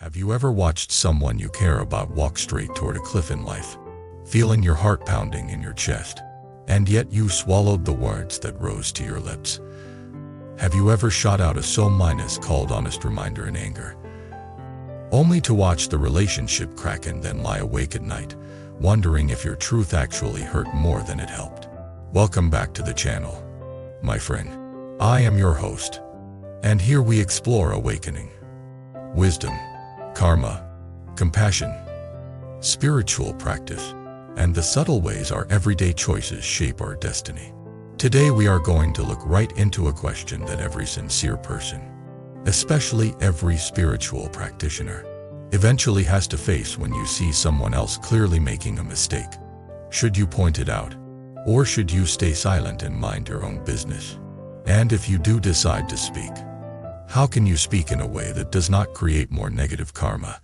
Have you ever watched someone you care about walk straight toward a cliff in life, feeling your heart pounding in your chest, and yet you swallowed the words that rose to your lips? Have you ever shot out a so-called honest reminder in anger, only to watch the relationship crack and then lie awake at night, wondering if your truth actually hurt more than it helped? Welcome back to the channel, my friend. I am your host, and here we explore awakening, wisdom, karma, compassion, spiritual practice, and the subtle ways our everyday choices shape our destiny. Today we are going to look right into a question that every sincere person, especially every spiritual practitioner, eventually has to face when you see someone else clearly making a mistake. Should you point it out, or should you stay silent and mind your own business? And if you do decide to speak, how can you speak in a way that does not create more negative karma,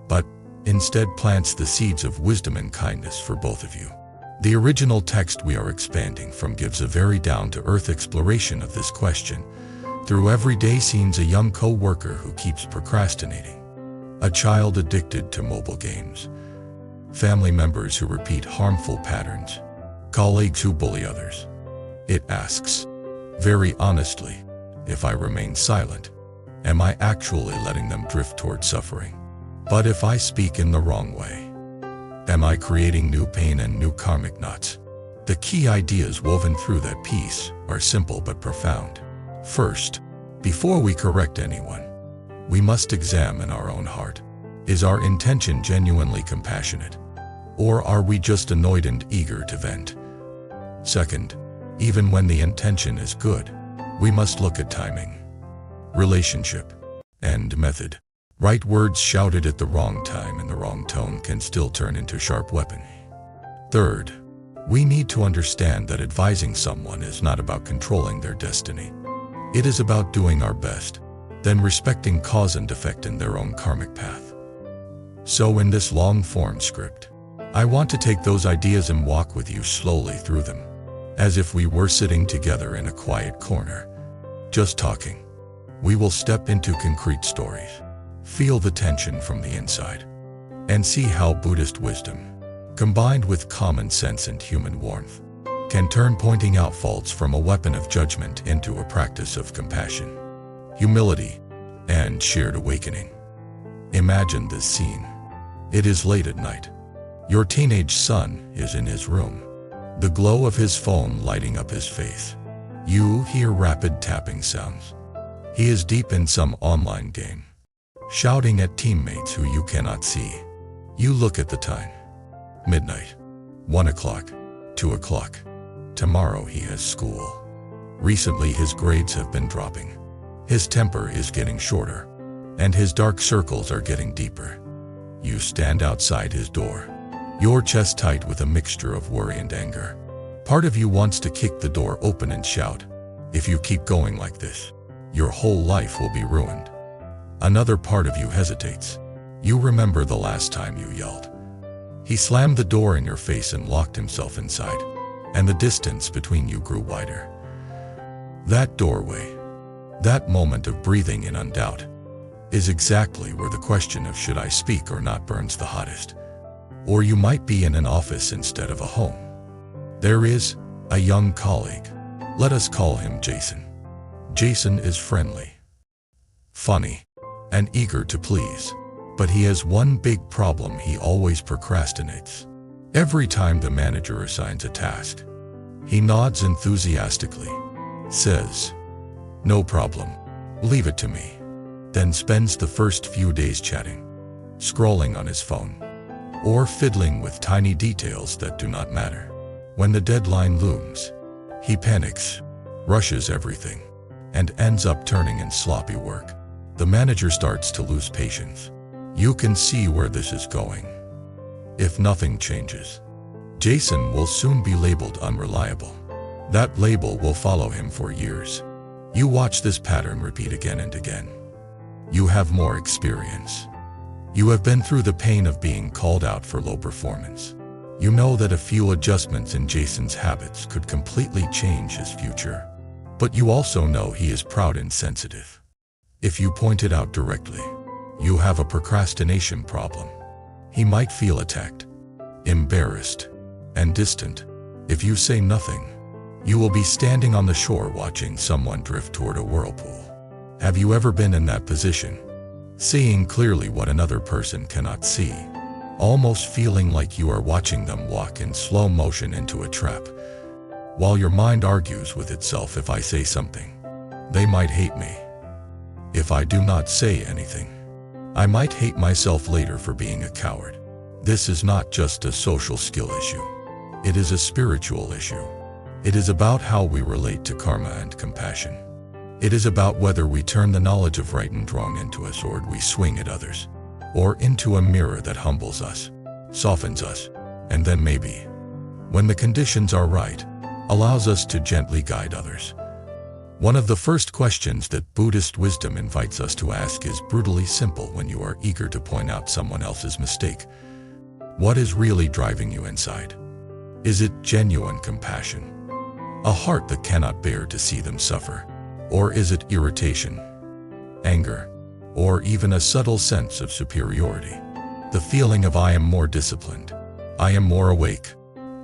but instead plants the seeds of wisdom and kindness for both of you? The original text we are expanding from gives a very down-to-earth exploration of this question through everyday scenes: a young co-worker who keeps procrastinating, a child addicted to mobile games, family members who repeat harmful patterns, colleagues who bully others. It asks, very honestly, if I remain silent, am I actually letting them drift toward suffering? But if I speak in the wrong way, am I creating new pain and new karmic knots? The key ideas woven through that piece are simple but profound. First, before we correct anyone, we must examine our own heart. Is our intention genuinely compassionate, or are we just annoyed and eager to vent? Second, even when the intention is good, we must look at timing, relationship, and method. Right words shouted at the wrong time in the wrong tone can still turn into sharp weapon. Third, we need to understand that advising someone is not about controlling their destiny. It is about doing our best, then respecting cause and effect in their own karmic path. So in this long-form script, I want to take those ideas and walk with you slowly through them, as if we were sitting together in a quiet corner, just talking. We will step into concrete stories, feel the tension from the inside, and see how Buddhist wisdom, combined with common sense and human warmth, can turn pointing out faults from a weapon of judgment into a practice of compassion, humility, and shared awakening. Imagine this scene. It is late at night. Your teenage son is in his room, the glow of his phone lighting up his face. You hear rapid tapping sounds. He is deep in some online game, shouting at teammates who you cannot see. You look at the time. Midnight. 1 o'clock. 2 o'clock. Tomorrow he has school. Recently his grades have been dropping. His temper is getting shorter, and his dark circles are getting deeper. You stand outside his door, your chest tight with a mixture of worry and anger. Part of you wants to kick the door open and shout, if you keep going like this, your whole life will be ruined. Another part of you hesitates. You remember the last time you yelled. He slammed the door in your face and locked himself inside, and the distance between you grew wider. That doorway, that moment of breathing in undoubt, is exactly where the question of should I speak or not burns the hottest. Or you might be in an office instead of a home. There is a young colleague. Let us call him Jason. Jason is friendly, funny, and eager to please. But he has one big problem: he always procrastinates. Every time the manager assigns a task, he nods enthusiastically, says, "No problem, leave it to me," then spends the first few days chatting, scrolling on his phone, or fiddling with tiny details that do not matter. When the deadline looms, he panics, rushes everything, and ends up turning in sloppy work. The manager starts to lose patience. You can see where this is going. If nothing changes, Jason will soon be labeled unreliable. That label will follow him for years. You watch this pattern repeat again and again. You have more experience. You have been through the pain of being called out for low performance. You know that a few adjustments in Jason's habits could completely change his future. But you also know he is proud and sensitive. If you point it out directly, you have a procrastination problem. He might feel attacked, embarrassed, and distant. If you say nothing, you will be standing on the shore watching someone drift toward a whirlpool. Have you ever been in that position? Seeing clearly what another person cannot see, almost feeling like you are watching them walk in slow motion into a trap, while your mind argues with itself. If I say something, they might hate me. If I do not say anything, I might hate myself later for being a coward. This is not just a social skill issue. It is a spiritual issue. It is about how we relate to karma and compassion. It is about whether we turn the knowledge of right and wrong into a sword we swing at others, or into a mirror that humbles us, softens us, and then maybe, when the conditions are right, allows us to gently guide others. One of the first questions that Buddhist wisdom invites us to ask is brutally simple when you are eager to point out someone else's mistake. What is really driving you inside? Is it genuine compassion? A heart that cannot bear to see them suffer? Or is it irritation, anger, or even a subtle sense of superiority? The feeling of I am more disciplined, I am more awake,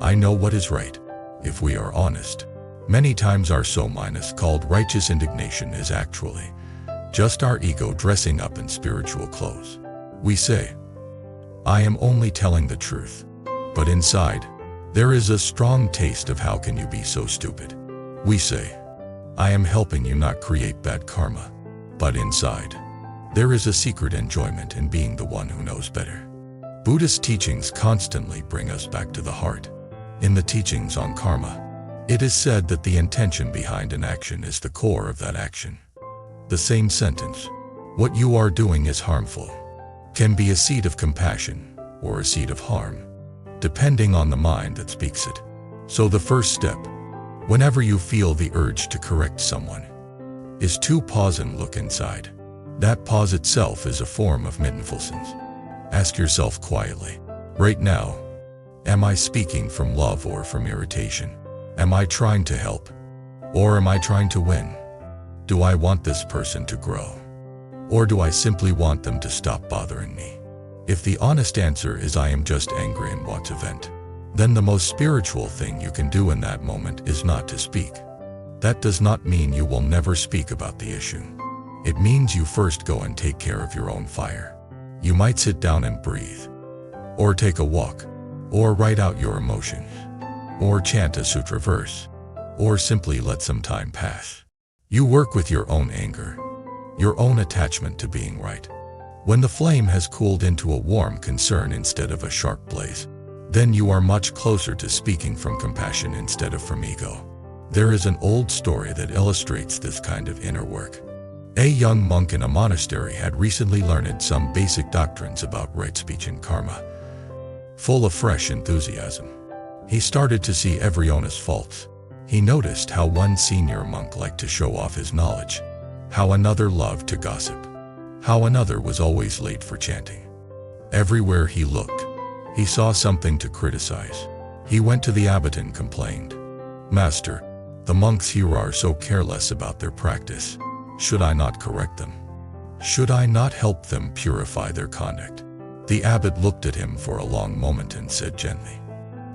I know what is right. If we are honest, many times our so-called righteous indignation is actually just our ego dressing up in spiritual clothes. We say, I am only telling the truth, but inside, there is a strong taste of how can you be so stupid. We say, I am helping you not create bad karma, but inside, there is a secret enjoyment in being the one who knows better. Buddhist teachings constantly bring us back to the heart. In the teachings on karma, it is said that the intention behind an action is the core of that action. The same sentence, what you are doing is harmful, can be a seed of compassion or a seed of harm, depending on the mind that speaks it. So the first step, whenever you feel the urge to correct someone, is to pause and look inside. That pause itself is a form of mindfulness. Ask yourself quietly, right now, am I speaking from love or from irritation? Am I trying to help? Or am I trying to win? Do I want this person to grow? Or do I simply want them to stop bothering me? If the honest answer is I am just angry and want to vent, then the most spiritual thing you can do in that moment is not to speak. That does not mean you will never speak about the issue. It means you first go and take care of your own fire. You might sit down and breathe, or take a walk, or write out your emotions, or chant a sutra verse, or simply let some time pass. You work with your own anger, your own attachment to being right. When the flame has cooled into a warm concern instead of a sharp blaze, then you are much closer to speaking from compassion instead of from ego. There is an old story that illustrates this kind of inner work. A young monk in a monastery had recently learned some basic doctrines about right speech and karma. Full of fresh enthusiasm, he started to see every one's faults. He noticed how one senior monk liked to show off his knowledge, how another loved to gossip, how another was always late for chanting. Everywhere he looked, he saw something to criticize. He went to the abbot and complained, "Master, the monks here are so careless about their practice. Should I not correct them? Should I not help them purify their conduct?" The abbot looked at him for a long moment and said gently,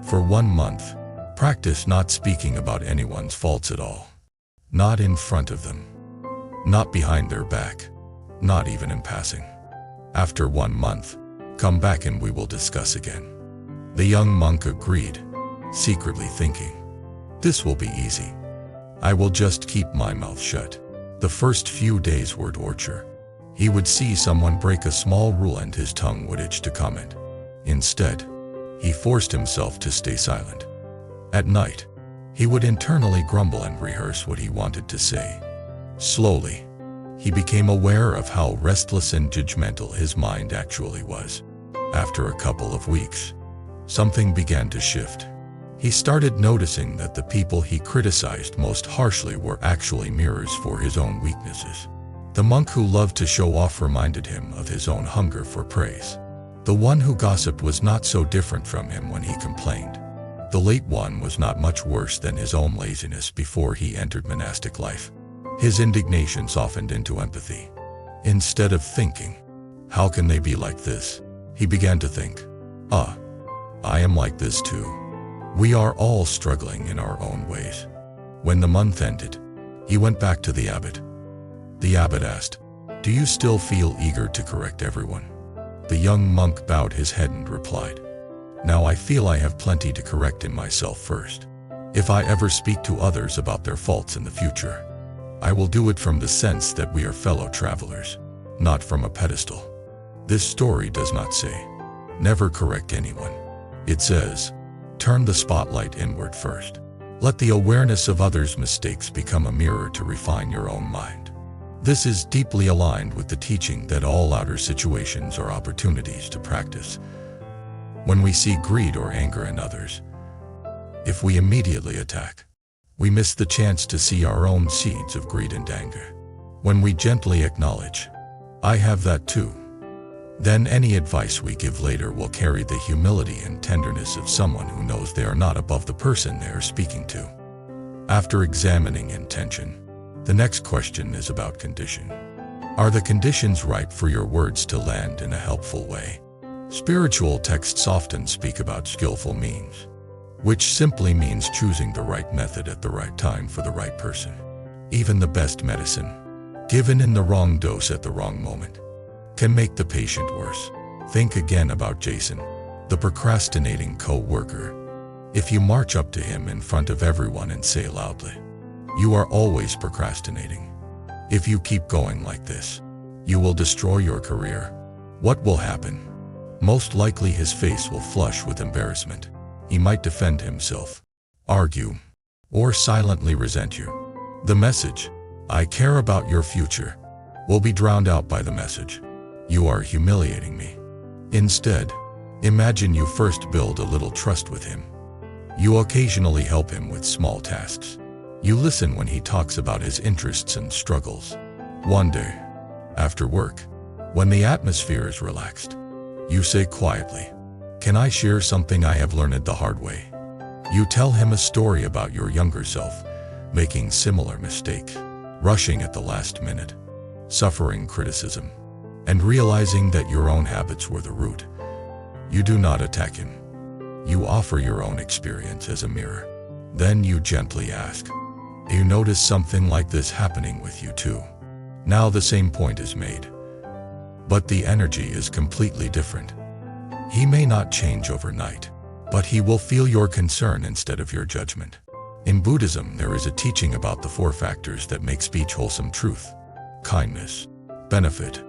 "For 1 month, practice not speaking about anyone's faults at all. Not in front of them, not behind their back, not even in passing. After 1 month, come back and we will discuss again." The young monk agreed, secretly thinking, "This will be easy. I will just keep my mouth shut." The first few days were torture. He would see someone break a small rule and his tongue would itch to comment. Instead, he forced himself to stay silent. At night, he would internally grumble and rehearse what he wanted to say. Slowly, he became aware of how restless and judgmental his mind actually was. After a couple of weeks, something began to shift. He started noticing that the people he criticized most harshly were actually mirrors for his own weaknesses. The monk who loved to show off reminded him of his own hunger for praise. The one who gossiped was not so different from him when he complained. The late one was not much worse than his own laziness before he entered monastic life. His indignation softened into empathy. Instead of thinking, How can they be like this? He began to think. I am like this too. We are all struggling in our own ways. When the month ended, he went back to the abbot. The abbot asked, "Do you still feel eager to correct everyone?" The young monk bowed his head and replied, "Now I feel I have plenty to correct in myself first. If I ever speak to others about their faults in the future, I will do it from the sense that we are fellow travelers, not from a pedestal." This story does not say, "Never correct anyone." It says, "Turn the spotlight inward first. Let the awareness of others' mistakes become a mirror to refine your own mind." This is deeply aligned with the teaching that all outer situations are opportunities to practice. When we see greed or anger in others, if we immediately attack, we miss the chance to see our own seeds of greed and anger. When we gently acknowledge, "I have that too," then any advice we give later will carry the humility and tenderness of someone who knows they are not above the person they are speaking to. After examining intention, the next question is about condition. Are the conditions ripe for your words to land in a helpful way? Spiritual texts often speak about skillful means, which simply means choosing the right method at the right time for the right person. Even the best medicine, given in the wrong dose at the wrong moment, can make the patient worse. Think again about Jason, the procrastinating co-worker. If you march up to him in front of everyone and say loudly, "You are always procrastinating. If you keep going like this, you will destroy your career," what will happen? Most likely his face will flush with embarrassment. He might defend himself, argue, or silently resent you. The message, "I care about your future," will be drowned out by the message, "You are humiliating me." Instead, imagine you first build a little trust with him. You occasionally help him with small tasks. You listen when he talks about his interests and struggles. One day, after work, when the atmosphere is relaxed, you say quietly, "Can I share something I have learned the hard way?" You tell him a story about your younger self, making similar mistakes, rushing at the last minute, suffering criticism, and realizing that your own habits were the root. You do not attack him. You offer your own experience as a mirror. Then you gently ask, "Do you notice something like this happening with you too?" Now the same point is made, but the energy is completely different. He may not change overnight, but he will feel your concern instead of your judgment. In Buddhism, there is a teaching about the 4 factors that make speech wholesome: truth, kindness, benefit,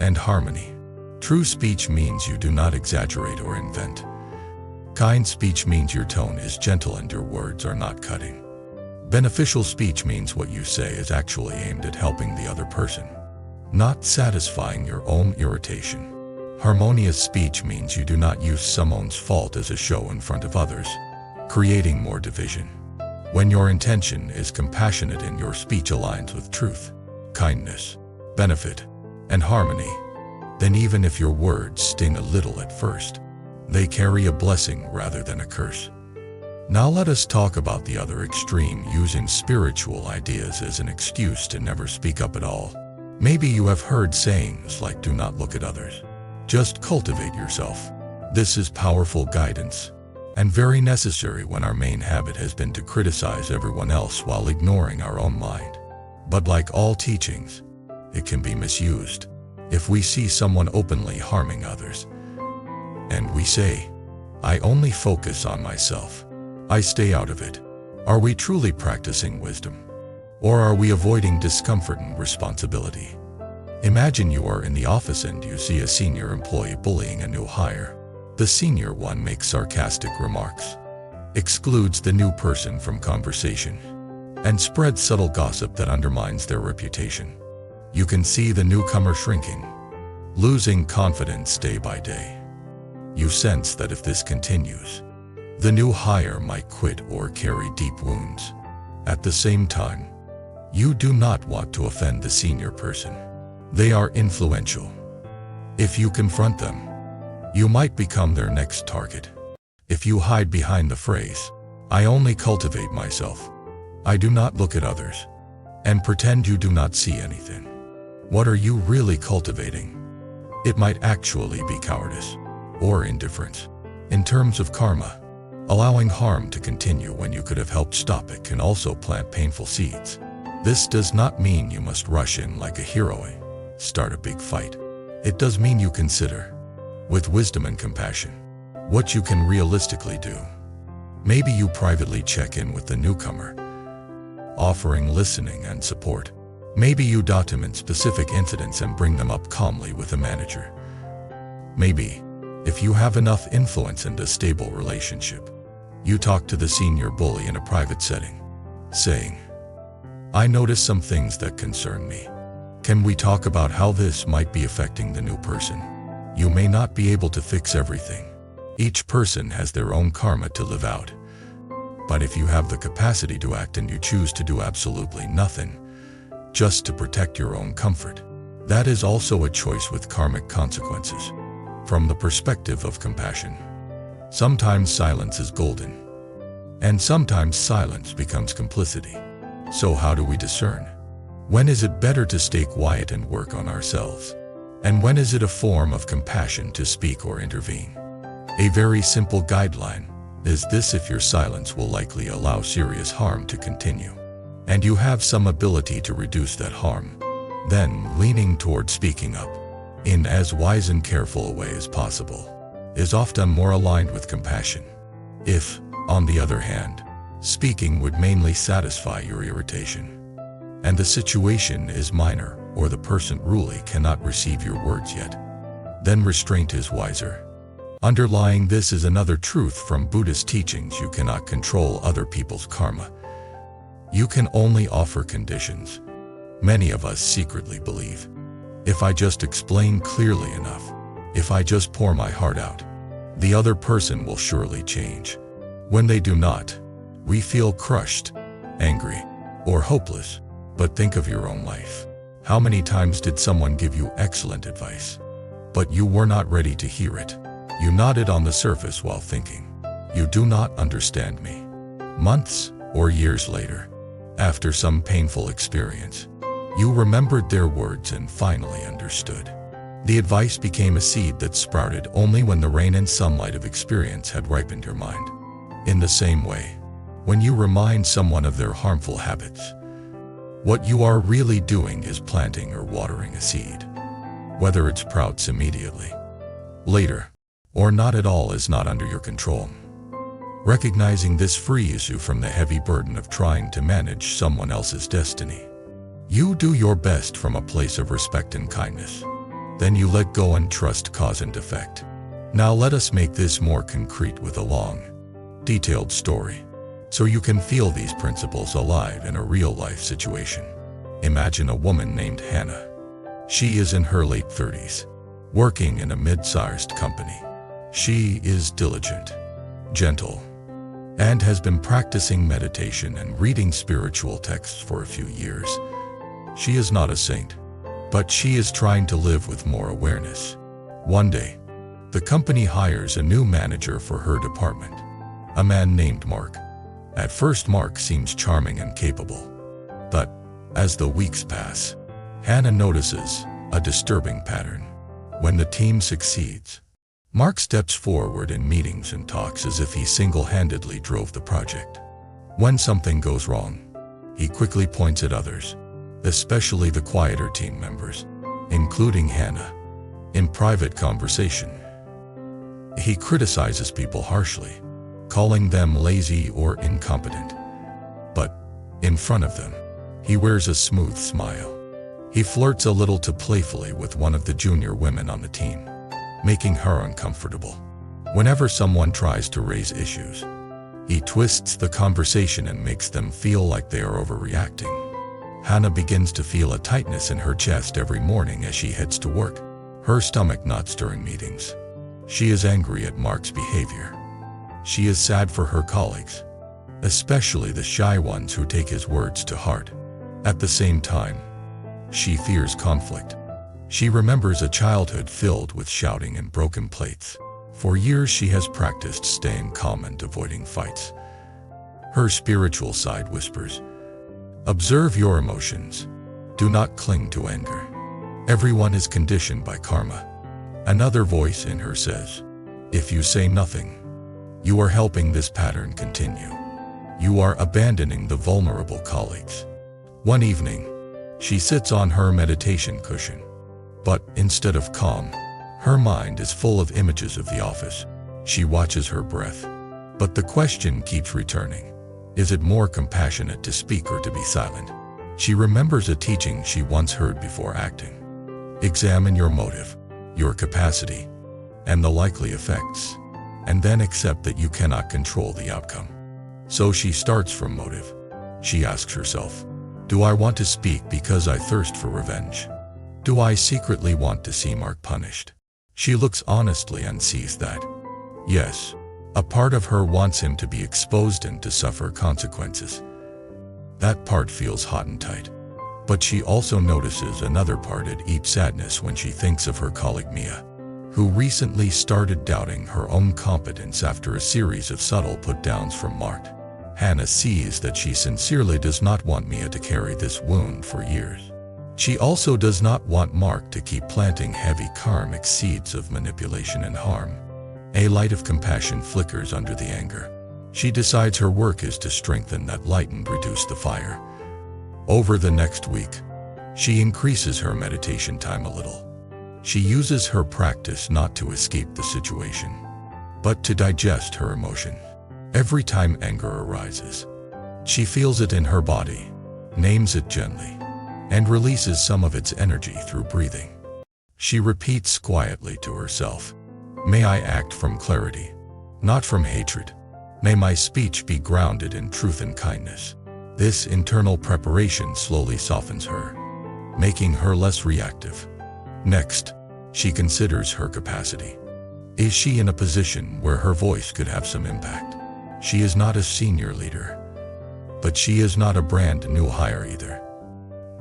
and harmony. True speech means you do not exaggerate or invent. Kind speech means your tone is gentle and your words are not cutting. Beneficial speech means what you say is actually aimed at helping the other person, not satisfying your own irritation. Harmonious speech means you do not use someone's fault as a show in front of others, creating more division. When your intention is compassionate and your speech aligns with truth, kindness, benefit, and harmony, then even if your words sting a little at first, they carry a blessing rather than a curse. Now let us talk about the other extreme, using spiritual ideas as an excuse to never speak up at all. Maybe you have heard sayings like, "Do not look at others. Just cultivate yourself." This is powerful guidance, and very necessary when our main habit has been to criticize everyone else while ignoring our own mind. But like all teachings, it can be misused. If we see someone openly harming others, and we say, "I only focus on myself, I stay out of it," are we truly practicing wisdom? Or are we avoiding discomfort and responsibility? Imagine you are in the office and you see a senior employee bullying a new hire. The senior one makes sarcastic remarks, excludes the new person from conversation, and spreads subtle gossip that undermines their reputation. You can see the newcomer shrinking, losing confidence day by day. You sense that if this continues, the new hire might quit or carry deep wounds. At the same time, you do not want to offend the senior person. They are influential. If you confront them, you might become their next target. If you hide behind the phrase, "I only cultivate myself, I do not look at others," and pretend you do not see anything, what are you really cultivating? It might actually be cowardice or indifference. In terms of karma, allowing harm to continue when you could have helped stop it can also plant painful seeds. This does not mean you must rush in like a hero and start a big fight. It does mean you consider, with wisdom and compassion, what you can realistically do. Maybe you privately check in with the newcomer, offering listening and support. Maybe you document specific incidents and bring them up calmly with a manager. Maybe, if you have enough influence and a stable relationship, you talk to the senior bully in a private setting, saying, "I noticed some things that concern me. Can we talk about how this might be affecting the new person?" You may not be able to fix everything. Each person has their own karma to live out. But if you have the capacity to act and you choose to do absolutely nothing, just to protect your own comfort, that is also a choice with karmic consequences. From the perspective of compassion, sometimes silence is golden, and sometimes silence becomes complicity. So how do we discern? When is it better to stay quiet and work on ourselves? And when is it a form of compassion to speak or intervene? A very simple guideline is this: if your silence will likely allow serious harm to continue, and you have some ability to reduce that harm, then leaning toward speaking up, in as wise and careful a way as possible, is often more aligned with compassion. If, on the other hand, speaking would mainly satisfy your irritation, and the situation is minor or the person really cannot receive your words yet, then restraint is wiser. Underlying this is another truth from Buddhist teachings: you cannot control other people's karma. You can only offer conditions. Many of us secretly believe, if I just explain clearly enough, if I just pour my heart out, the other person will surely change. When they do not, we feel crushed, angry, or hopeless. But think of your own life. How many times did someone give you excellent advice, but you were not ready to hear it? You nodded on the surface while thinking, "You do not understand me." Months or years later, after some painful experience, you remembered their words and finally understood. The advice became a seed that sprouted only when the rain and sunlight of experience had ripened your mind. In the same way, when you remind someone of their harmful habits, what you are really doing is planting or watering a seed. Whether it sprouts immediately, later, or not at all is not under your control. Recognizing this frees you from the heavy burden of trying to manage someone else's destiny. You do your best from a place of respect and kindness. Then you let go and trust cause and effect. Now let us make this more concrete with a long, detailed story, so you can feel these principles alive in a real-life situation. Imagine a woman named Hannah. She is in her late 30s, working in a mid-sized company. She is diligent, gentle, and has been practicing meditation and reading spiritual texts for a few years. She is not a saint, but she is trying to live with more awareness. One day, the company hires a new manager for her department, a man named Mark. At first, Mark seems charming and capable, but as the weeks pass, Hannah notices a disturbing pattern. When the team succeeds, Mark steps forward in meetings and talks as if he single-handedly drove the project. When something goes wrong, he quickly points at others, especially the quieter team members, including Hannah. In private conversation, he criticizes people harshly, calling them lazy or incompetent. But in front of them, he wears a smooth smile. He flirts a little too playfully with one of the junior women on the team, making her uncomfortable. Whenever someone tries to raise issues, he twists the conversation and makes them feel like they are overreacting. Hannah begins to feel a tightness in her chest every morning as she heads to work. Her stomach knots during meetings. She is angry at Mark's behavior. She is sad for her colleagues, especially the shy ones who take his words to heart. At the same time, she fears conflict. She remembers a childhood filled with shouting and broken plates. For years she has practiced staying calm and avoiding fights. Her spiritual side whispers, "Observe your emotions. Do not cling to anger. Everyone is conditioned by karma. Another voice in her says, if you say nothing, you are helping this pattern continue. You are abandoning the vulnerable colleagues. One evening, she sits on her meditation cushion. But instead of calm, her mind is full of images of the office. She watches her breath. But the question keeps returning. Is it more compassionate to speak or to be silent? She remembers a teaching she once heard before acting. Examine your motive, your capacity, and the likely effects, and then accept that you cannot control the outcome. So she starts from motive. She asks herself, do I want to speak because I thirst for revenge? Do I secretly want to see Mark punished? She looks honestly and sees that, yes, a part of her wants him to be exposed and to suffer consequences. That part feels hot and tight. But she also notices another part at each sadness when she thinks of her colleague Mia, who recently started doubting her own competence after a series of subtle put-downs from Mark. Hannah sees that she sincerely does not want Mia to carry this wound for years. She also does not want Mark to keep planting heavy karmic seeds of manipulation and harm. A light of compassion flickers under the anger. She decides her work is to strengthen that light and reduce the fire. Over the next week, she increases her meditation time a little. She uses her practice not to escape the situation, but to digest her emotions. Every time anger arises, she feels it in her body, names it gently, and releases some of its energy through breathing. She repeats quietly to herself, may I act from clarity, not from hatred. May my speech be grounded in truth and kindness. This internal preparation slowly softens her, making her less reactive. Next, she considers her capacity. Is she in a position where her voice could have some impact? She is not a senior leader, but she is not a brand new hire either.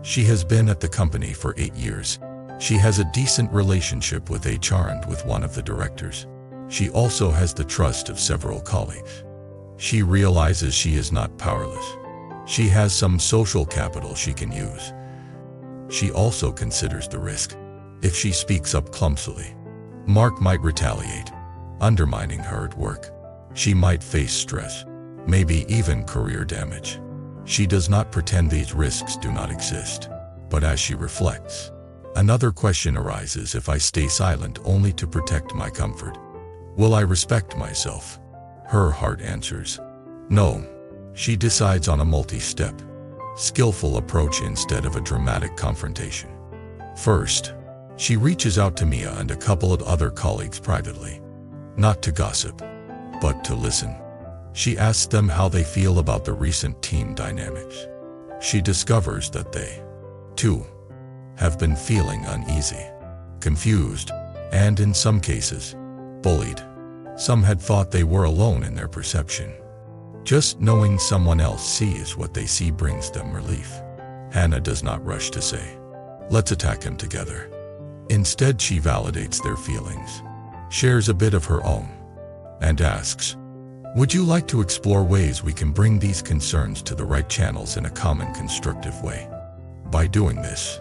She has been at the company for 8 years. She has a decent relationship with HR and with one of the directors. She also has the trust of several colleagues. She realizes she is not powerless. She has some social capital she can use. She also considers the risk. If she speaks up clumsily, Mark might retaliate, undermining her at work. She might face stress, maybe even career damage. She does not pretend these risks do not exist. But as she reflects, another question arises: if I stay silent only to protect my comfort, will I respect myself? Her heart answers, no. She decides on a multi-step, skillful approach instead of a dramatic confrontation. First, she reaches out to Mia and a couple of other colleagues privately, not to gossip, but to listen. She asks them how they feel about the recent team dynamics. She discovers that they, too, have been feeling uneasy, confused, and in some cases, bullied. Some had thought they were alone in their perception. Just knowing someone else sees what they see brings them relief. Hannah does not rush to say, let's attack him together. Instead, she validates their feelings, shares a bit of her own, and asks, would you like to explore ways we can bring these concerns to the right channels in a common constructive way? By doing this,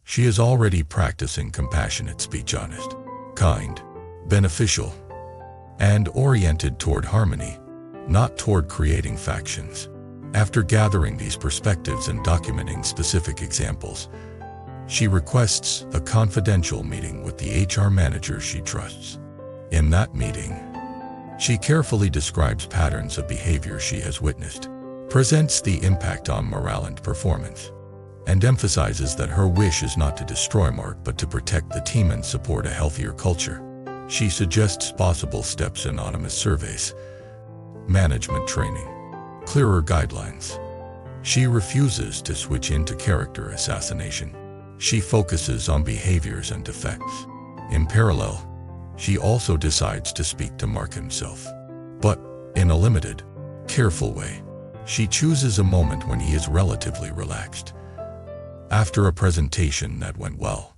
she is already practicing compassionate speech, honest, kind, beneficial, and oriented toward harmony, not toward creating factions. After gathering these perspectives and documenting specific examples, she requests a confidential meeting with the HR manager she trusts. In that meeting, she carefully describes patterns of behavior she has witnessed, presents the impact on morale and performance, and emphasizes that her wish is not to destroy Mark but to protect the team and support a healthier culture. She suggests possible steps: anonymous surveys, management training, clearer guidelines. She refuses to switch into character assassination. She focuses on behaviors and effects. In parallel, she also decides to speak to Mark himself, but in a limited, careful way. She chooses a moment when he is relatively relaxed. After a presentation that went well,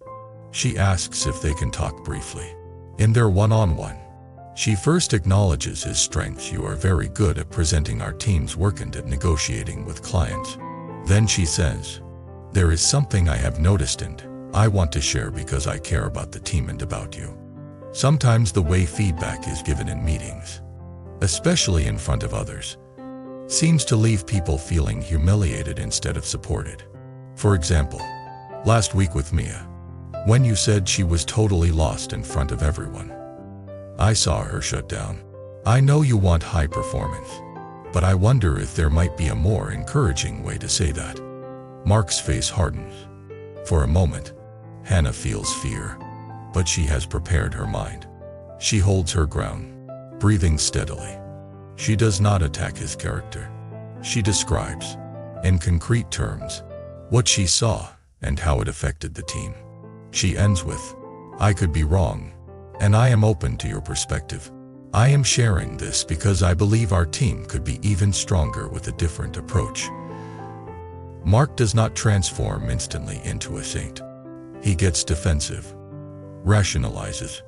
she asks if they can talk briefly. In their one-on-one, she first acknowledges his strengths. You are very good at presenting our team's work and at negotiating with clients. Then she says, there is something I have noticed and I want to share because I care about the team and about you. Sometimes the way feedback is given in meetings, especially in front of others, seems to leave people feeling humiliated instead of supported. For example, last week with Mia, when you said she was totally lost in front of everyone, I saw her shut down. I know you want high performance, but I wonder if there might be a more encouraging way to say that. Mark's face hardens. For a moment, Hannah feels fear, but she has prepared her mind. She holds her ground, breathing steadily. She does not attack his character. She describes, in concrete terms, what she saw and how it affected the team. She ends with, I could be wrong, and I am open to your perspective. I am sharing this because I believe our team could be even stronger with a different approach. Mark does not transform instantly into a saint. He gets defensive, rationalizes,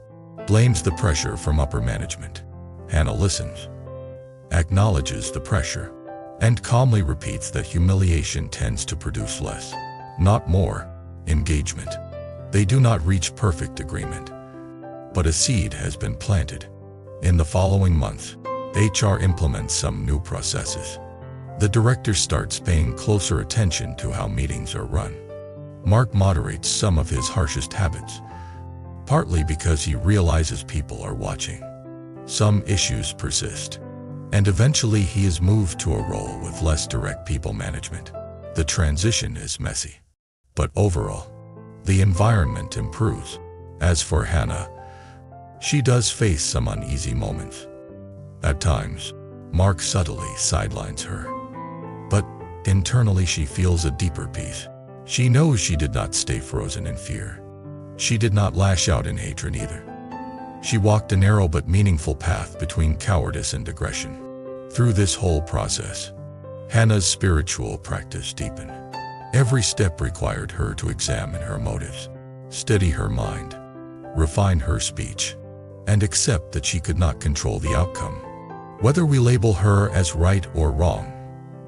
blames the pressure from upper management. Hannah listens, acknowledges the pressure, and calmly repeats that humiliation tends to produce less, not more, engagement. They do not reach perfect agreement, but a seed has been planted. In the following months, HR implements some new processes. The director starts paying closer attention to how meetings are run. Mark moderates some of his harshest habits, partly because he realizes people are watching. Some issues persist, and eventually he is moved to a role with less direct people management. The transition is messy, but overall, the environment improves. As for Hannah, she does face some uneasy moments. At times, Mark subtly sidelines her, but internally she feels a deeper peace. She knows she did not stay frozen in fear. She did not lash out in hatred either. She walked a narrow but meaningful path between cowardice and aggression. Through this whole process, Hannah's spiritual practice deepened. Every step required her to examine her motives, steady her mind, refine her speech, and accept that she could not control the outcome. Whether we label her as right or wrong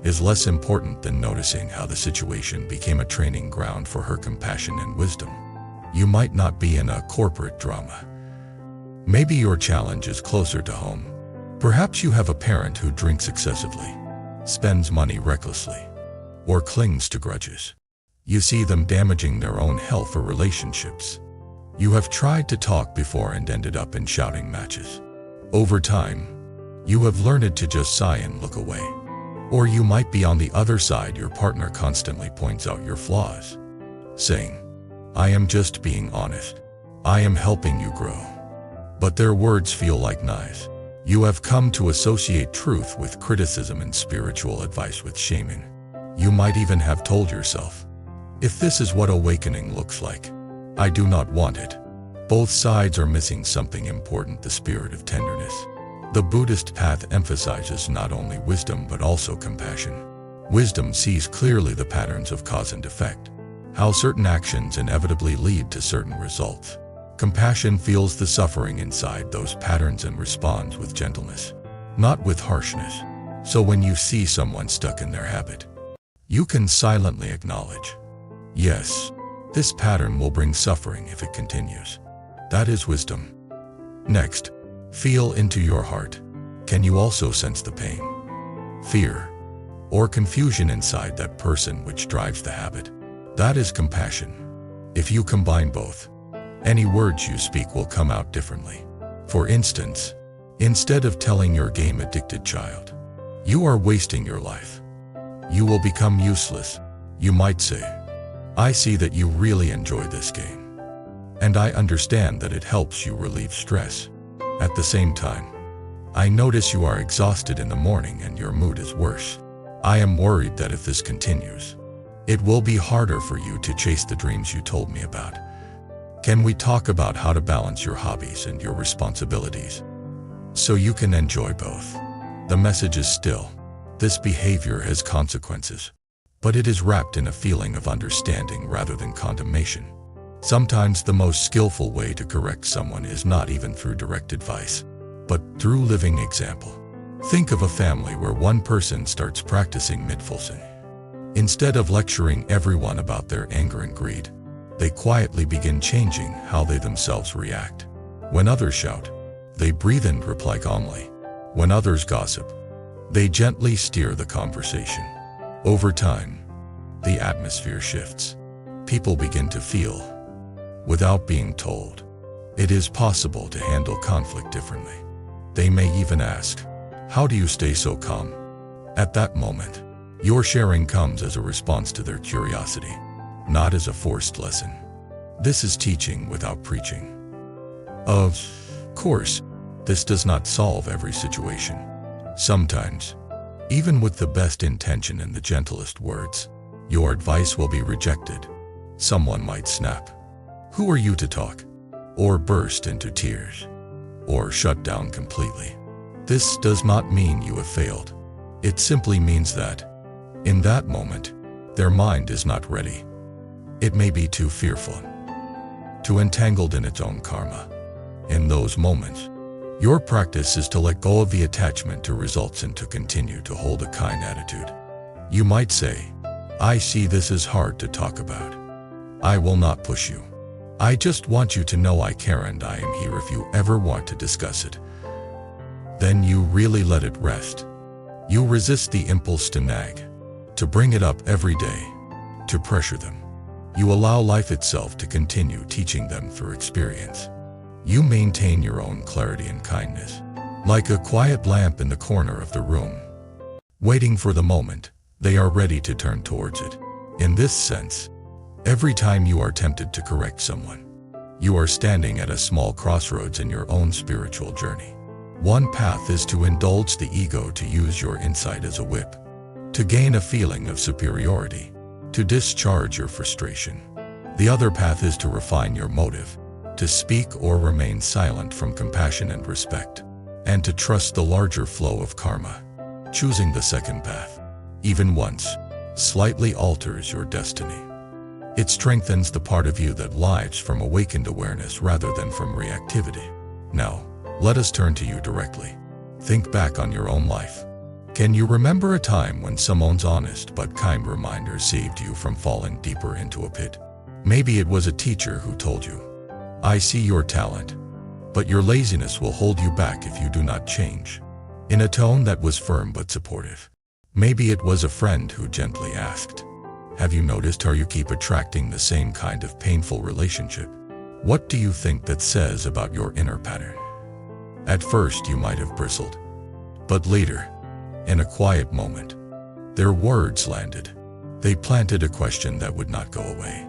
is less important than noticing how the situation became a training ground for her compassion and wisdom. You might not be in a corporate drama. Maybe your challenge is closer to home. Perhaps you have a parent who drinks excessively, spends money recklessly, or clings to grudges. You see them damaging their own health or relationships. You have tried to talk before and ended up in shouting matches. Over time, you have learned to just sigh and look away. Or you might be on the other side. Your partner constantly points out your flaws, saying, I am just being honest. I am helping you grow. But their words feel like knives. You have come to associate truth with criticism and spiritual advice with shaming. You might even have told yourself, if this is what awakening looks like, I do not want it. Both sides are missing something important: the spirit of tenderness. The Buddhist path emphasizes not only wisdom but also compassion. Wisdom sees clearly the patterns of cause and effect, how certain actions inevitably lead to certain results. Compassion feels the suffering inside those patterns and responds with gentleness, not with harshness. So when you see someone stuck in their habit, you can silently acknowledge, yes, this pattern will bring suffering if it continues. That is wisdom. Next, feel into your heart. Can you also sense the pain, fear, or confusion inside that person which drives the habit? That is compassion. If you combine both, any words you speak will come out differently. For instance, instead of telling your game-addicted child, you are wasting your life, you will become useless, you might say, I see that you really enjoy this game, and I understand that it helps you relieve stress. At the same time, I notice you are exhausted in the morning and your mood is worse. I am worried that if this continues, it will be harder for you to chase the dreams you told me about. Can we talk about how to balance your hobbies and your responsibilities so you can enjoy both? The message is still, this behavior has consequences, but it is wrapped in a feeling of understanding rather than condemnation. Sometimes the most skillful way to correct someone is not even through direct advice, but through living example. Think of a family where one person starts practicing mindfulness. Instead of lecturing everyone about their anger and greed, they quietly begin changing how they themselves react. When others shout, they breathe and reply calmly. When others gossip, they gently steer the conversation. Over time, the atmosphere shifts. People begin to feel, without being told, it is possible to handle conflict differently. They may even ask, "How do you stay so calm?" At that moment, your sharing comes as a response to their curiosity, not as a forced lesson. This is teaching without preaching. Of course, this does not solve every situation. Sometimes, even with the best intention and the gentlest words, your advice will be rejected. Someone might snap, "Who are you to talk?" or burst into tears, or shut down completely. This does not mean you have failed. It simply means that, in that moment, their mind is not ready. It may be too fearful, too entangled in its own karma. In those moments, your practice is to let go of the attachment to results and to continue to hold a kind attitude. You might say, "I see this is hard to talk about. I will not push you. I just want you to know I care and I am here if you ever want to discuss it." Then you really let it rest. You resist the impulse to nag, to bring it up every day, to pressure them. You allow life itself to continue teaching them through experience. You maintain your own clarity and kindness, like a quiet lamp in the corner of the room, waiting for the moment they are ready to turn towards it. In this sense, every time you are tempted to correct someone, you are standing at a small crossroads in your own spiritual journey. One path is to indulge the ego, to use your insight as a whip, to gain a feeling of superiority, to discharge your frustration. The other path is to refine your motive, to speak or remain silent from compassion and respect, and to trust the larger flow of karma. Choosing the second path, even once, slightly alters your destiny. It strengthens the part of you that lives from awakened awareness rather than from reactivity. Now, let us turn to you directly. Think back on your own life. Can you remember a time when someone's honest but kind reminder saved you from falling deeper into a pit? Maybe it was a teacher who told you, "I see your talent, but your laziness will hold you back if you do not change," in a tone that was firm but supportive. Maybe it was a friend who gently asked, "Have you noticed how you keep attracting the same kind of painful relationship?" What do you think that says about your inner pattern? At first you might have bristled, but later, in a quiet moment, their words landed. They planted a question that would not go away.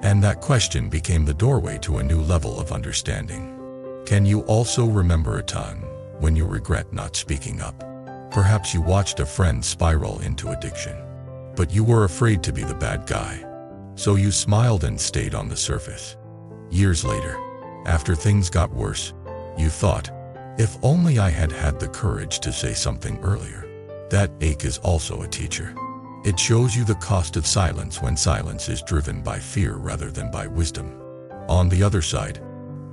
And that question became the doorway to a new level of understanding. Can you also remember a time when you regret not speaking up? Perhaps you watched a friend spiral into addiction, but you were afraid to be the bad guy. So you smiled and stayed on the surface. Years later, after things got worse, you thought, "If only I had had the courage to say something earlier." That ache is also a teacher. It shows you the cost of silence when silence is driven by fear rather than by wisdom. On the other side,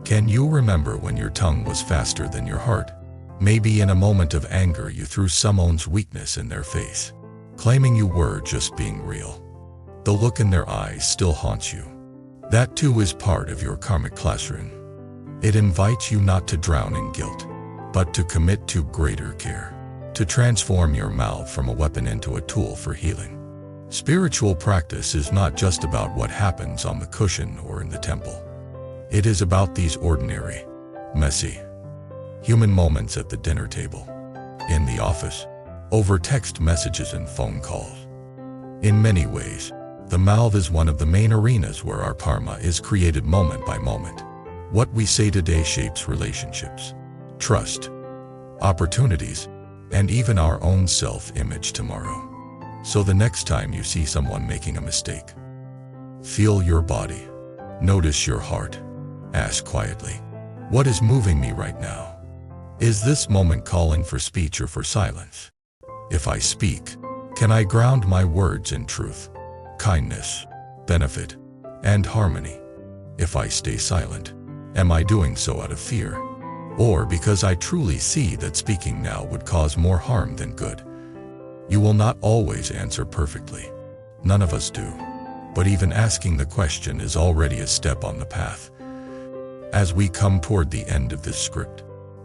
can you remember when your tongue was faster than your heart? Maybe in a moment of anger you threw someone's weakness in their face, claiming you were just being real. The look in their eyes still haunts you. That too is part of your karmic classroom. It invites you not to drown in guilt, but to commit to greater care, to transform your mouth from a weapon into a tool for healing. Spiritual practice is not just about what happens on the cushion or in the temple. It is about these ordinary, messy, human moments at the dinner table, in the office, over text messages and phone calls. In many ways, the mouth is one of the main arenas where our karma is created moment by moment. What we say today shapes relationships, trust, opportunities, and even our own self-image tomorrow. So the next time you see someone making a mistake, feel your body, notice your heart, ask quietly, "What is moving me right now? Is this moment calling for speech or for silence? If I speak, can I ground my words in truth, kindness, benefit, and harmony? If I stay silent, am I doing so out of fear, or because I truly see that speaking now would cause more harm than good?" You will not always answer perfectly. None of us do. but even asking the question is already a step on the path. As we come toward the end of this script,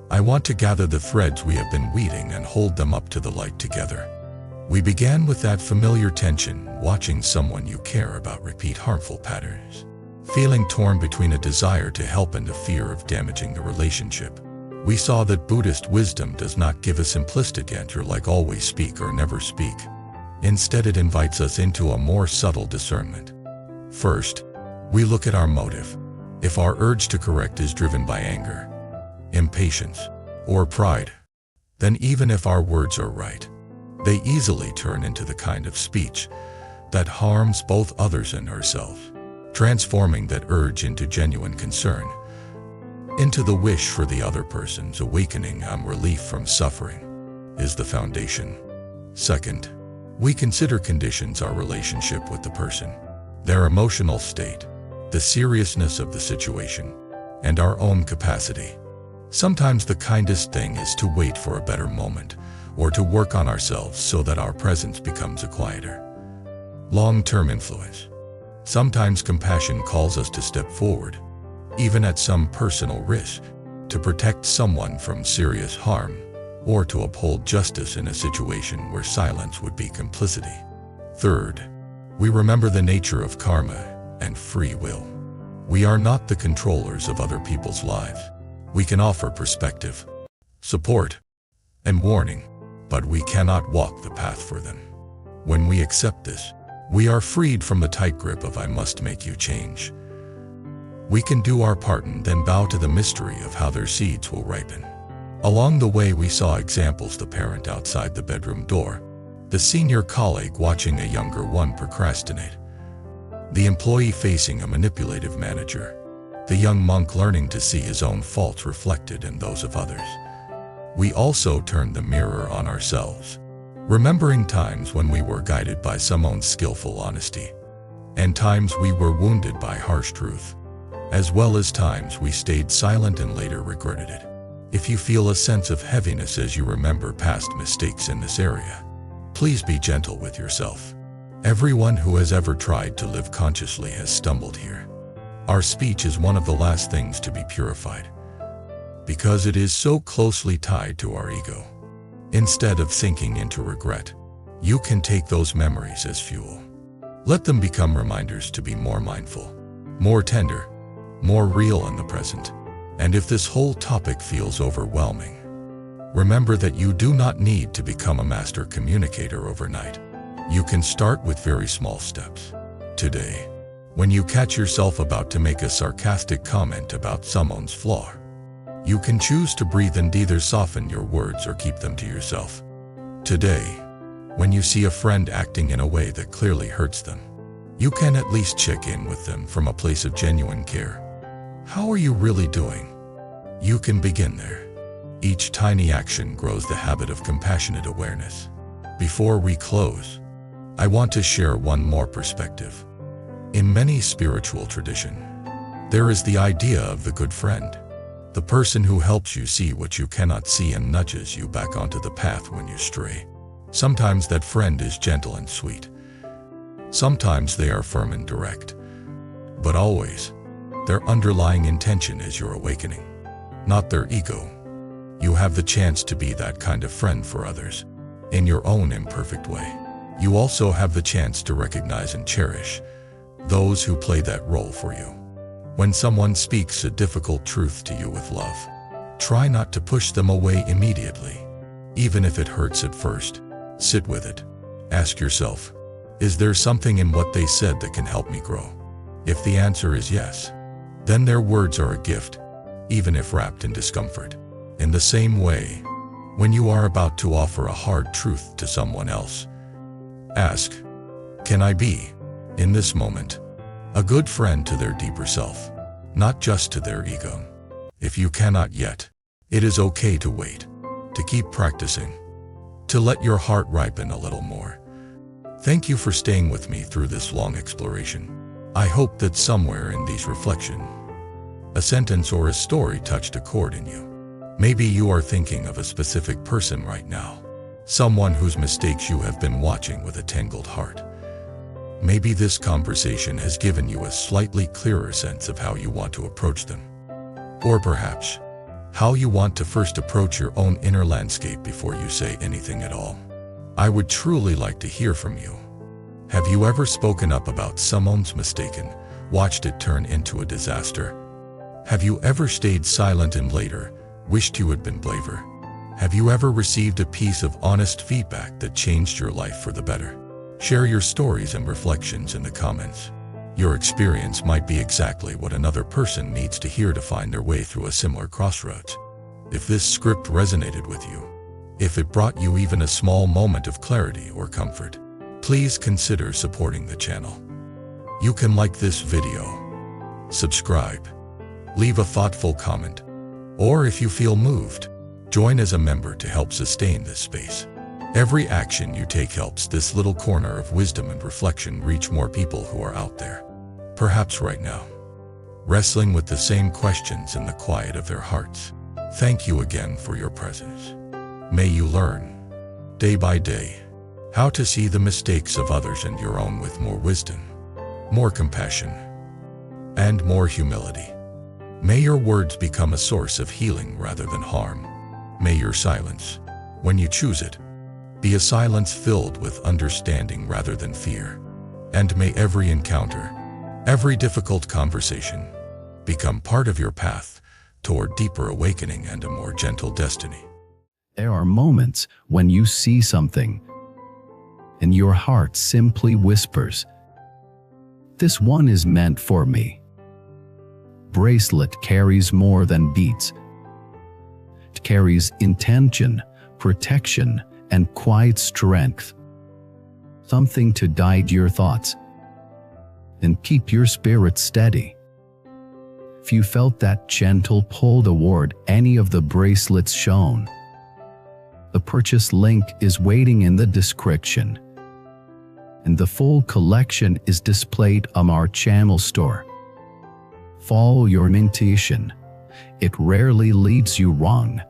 I want to gather the threads we have been weaving and hold them up to the light together. We began with that familiar tension, watching someone you care about repeat harmful patterns, feeling torn between a desire to help and a fear of damaging the relationship. We saw that Buddhist wisdom does not give a simplistic answer like always speak or never speak. Instead, it invites us into a more subtle discernment. First, we look at our motive. If our urge to correct is driven by anger, impatience, or pride, then even if our words are right, they easily turn into the kind of speech that harms both others and ourselves. Transforming that urge into genuine concern, into the wish for the other person's awakening and relief from suffering, is the foundation. Second, we consider conditions our relationship with the person, their emotional state, the seriousness of the situation, and our own capacity. Sometimes the kindest thing is to wait for a better moment, or to work on ourselves so that our presence becomes a quieter, long-term influence. Sometimes compassion calls us to step forward, even at some personal risk, to protect someone from serious harm, or to uphold justice in a situation where silence would be complicity. Third, we remember the nature of karma and free will. We are not the controllers of other people's lives. We can offer perspective, support, and warning, but we cannot walk the path for them. When we accept this, we are freed from the tight grip of "I must make you change." We can do our part and then bow to the mystery of how their seeds will ripen. Along the way, we saw examples: the parent outside the bedroom door, the senior colleague watching a younger one procrastinate, the employee facing a manipulative manager, the young monk learning to see his own faults reflected in those of others. We also turned the mirror on ourselves, remembering times when we were guided by someone's skillful honesty, and times we were wounded by harsh truth, as well as times we stayed silent and later regretted it. If you feel a sense of heaviness as you remember past mistakes in this area, please be gentle with yourself. Everyone who has ever tried to live consciously has stumbled here. Our speech is one of the last things to be purified, because it is so closely tied to our ego. Instead of sinking into regret, you can take those memories as fuel. Let them become reminders to be more mindful, more tender, more real in the present. And if this whole topic feels overwhelming, remember that you do not need to become a master communicator overnight. You can start with very small steps. Today, when you catch yourself about to make a sarcastic comment about someone's flaw, you can choose to breathe and either soften your words or keep them to yourself. Today, when you see a friend acting in a way that clearly hurts them, you can at least check in with them from a place of genuine care. How are you really doing? You can begin there. Each tiny action grows the habit of compassionate awareness. Before we close, I want to share one more perspective. In many spiritual traditions, there is the idea of the good friend, the person who helps you see what you cannot see and nudges you back onto the path when you stray. Sometimes that friend is gentle and sweet. Sometimes they are firm and direct. But always, their underlying intention is your awakening, not their ego. You have the chance to be that kind of friend for others, in your own imperfect way. You also have the chance to recognize and cherish those who play that role for you. When someone speaks a difficult truth to you with love, try not to push them away immediately. Even if it hurts at first, sit with it. Ask yourself, is there something in what they said that can help me grow? If the answer is yes, then their words are a gift, even if wrapped in discomfort. In the same way, when you are about to offer a hard truth to someone else, ask, can I be, in this moment, a good friend to their deeper self, not just to their ego? If you cannot yet, it is okay to wait, to keep practicing, to let your heart ripen a little more. Thank you for staying with me through this long exploration. I hope that somewhere in these reflections, a sentence or a story touched a chord in you. Maybe you are thinking of a specific person right now, someone whose mistakes you have been watching with a tangled heart. Maybe this conversation has given you a slightly clearer sense of how you want to approach them. Or perhaps, how you want to first approach your own inner landscape before you say anything at all. I would truly like to hear from you. Have you ever spoken up about someone's mistake and watched it turn into a disaster? Have you ever stayed silent and later wished you had been braver? Have you ever received a piece of honest feedback that changed your life for the better? Share your stories and reflections in the comments. Your experience might be exactly what another person needs to hear to find their way through a similar crossroads. If this script resonated with you, if it brought you even a small moment of clarity or comfort, please consider supporting the channel. You can like this video, subscribe, leave a thoughtful comment, or if you feel moved, join as a member to help sustain this space. Every action you take helps this little corner of wisdom and reflection reach more people who are out there, perhaps right now, wrestling with the same questions in the quiet of their hearts. Thank you again for your presence. May you learn, day by day, how to see the mistakes of others and your own with more wisdom, more compassion, and more humility. May your words become a source of healing rather than harm. May your silence, when you choose it, be a silence filled with understanding rather than fear. And may every encounter, every difficult conversation, become part of your path toward deeper awakening and a more gentle destiny. There are moments when you see something and your heart simply whispers, "This one is meant for me." Bracelet carries more than beads. It carries intention, protection, and quiet strength. Something to guide your thoughts and keep your spirit steady. If you felt that gentle pull toward any of the bracelets shown, the purchase link is waiting in the description, and the full collection is displayed on our channel store. Follow your intuition. It rarely leads you wrong.